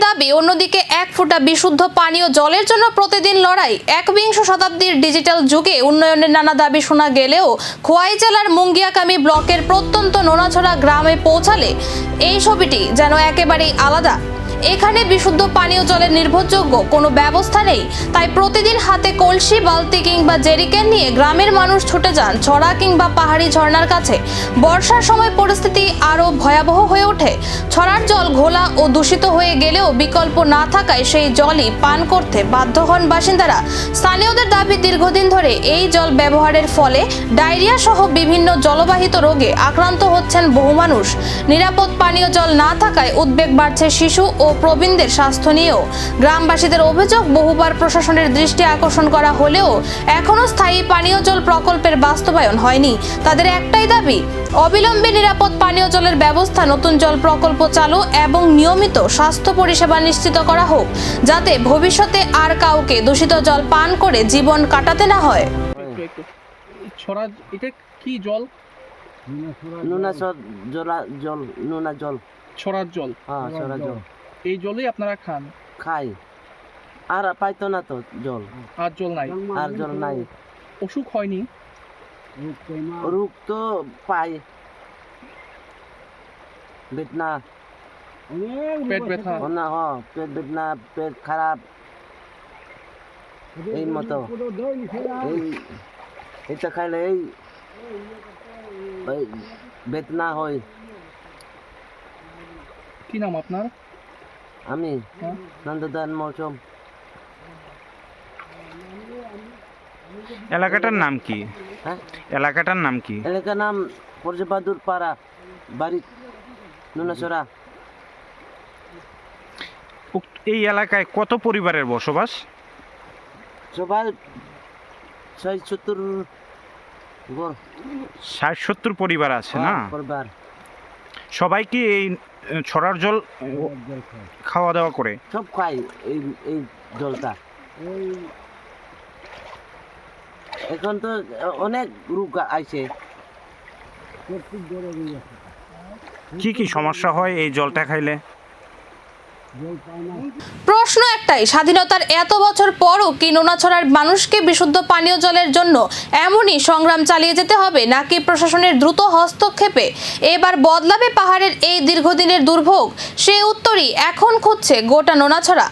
দাবি, অন্যদিকে এক ফোঁটা বিশুদ্ধ পানীয় জলের জন্য প্রতিদিন লড়াই। একবিংশ শতাব্দীর ডিজিটাল যুগে উন্নয়নের নানা দাবি শোনা গেলেও খোয়াই জেলার মুঙ্গিয়াকামী ব্লকের প্রত্যন্ত নোনাছড়া গ্রামে পৌঁছালে এই ছবিটি যেন একেবারেই আলাদা। এখানে বিশুদ্ধ পানীয় জলের নির্ভরযোগ্য কোনো ব্যবস্থা নেই। তাই প্রতিদিন হাতে কলসি, বালতি কিংবা জেরিক্যান নিয়ে গ্রামের মানুষ ছুটে যান ছড়া কিংবা পাহাড়ি ঝর্ণার কাছে। বর্ষার সময় পরিস্থিতি আরও ভয়াবহ হয়ে ওঠে। ছড়ার জল ঘোলা ও দূষিত হয়ে গেলেও বিকল্প না থাকায় সেই জলই পান করতে বাধ্য হন বাসিন্দারা। স্থানীয়দের দাবি, দীর্ঘদিন ধরে এই জল ব্যবহারের ফলে ডায়রিয়া সহ বিভিন্ন জলবাহিত রোগে আক্রান্ত হচ্ছেন বহু মানুষ। নিরাপদ পানীয় জল না থাকায় উদ্বেগ বাড়ছে শিশু ও প্রবীণদের স্বাস্থ্য নিয়েও। গ্রামবাসীদের অভিযোগ, বহুবার প্রশাসনের দৃষ্টি আকর্ষণ করা হলেও এখনো স্থায়ী পানীয় জল প্রকল্পের বাস্তবায়ন হয়নি। তাদের একটাই দাবি, অবিলম্বে নিরাপদ পানীয় জলের ব্যবস্থা, নতুন জল প্রকল্প চালু এবং নিয়মিত স্বাস্থ্য পরিষেবা নিশ্চিত করা হোক, যাতে ভবিষ্যতে আর কাউকে দূষিত জল পান করে জীবন কাটাতে না হয়। ছড়া, এটা কি জল? নোনা জল, নোনা জল, ছড়ার জল। হ্যাঁ, ছড়া জল। এই জলই আপনারা খান? খাই, আর পাইতো না তো জল, আর জল নাই? আর জল নাই। অসুখ হয়নি? রোগ তো পাই, বেদনা, পেট ব্যথা, না পেট বেদনা, পেট খারাপ, এই মতো এটা খাইলে এই বেদনা হয়। কি নাম আপনার? আমি হ্যাঁ? নন্দদান মৌসুম। এলাকাটার নাম কি? হ্যাঁ, এলাকাটার নাম কি? এলাকার নাম পরজবাদুর পাড়া, বাড়ি নোনাছড়া। এই এলাকায় কত পরিবারের বসবাস? সবাই ৬৭ ঘর, ৬০-৭০ পরিবার আছে না? পরিবার। সবাই কি এই ছড়ার জল খাওয়া দাওয়া করে? সব খাই এই জলটা। এখন তো অনেক রোগ আইছে। কি কি সমস্যা হয় এই জলটা খাইলে? প্রশ্ন একটাই, স্বাধীনতার এত বছর পরও কি নোনাছড়ার মানুষকে বিশুদ্ধ পানীয় জলের জন্য এমনই সংগ্রাম চালিয়ে যেতে হবে, নাকি প্রশাসনের দ্রুত হস্তক্ষেপে এবার বদলাবে পাহাড়ের এই দীর্ঘদিনের দুর্ভোগ? সেই উত্তরই এখন খুঁজছে গোটা নোনাছড়া।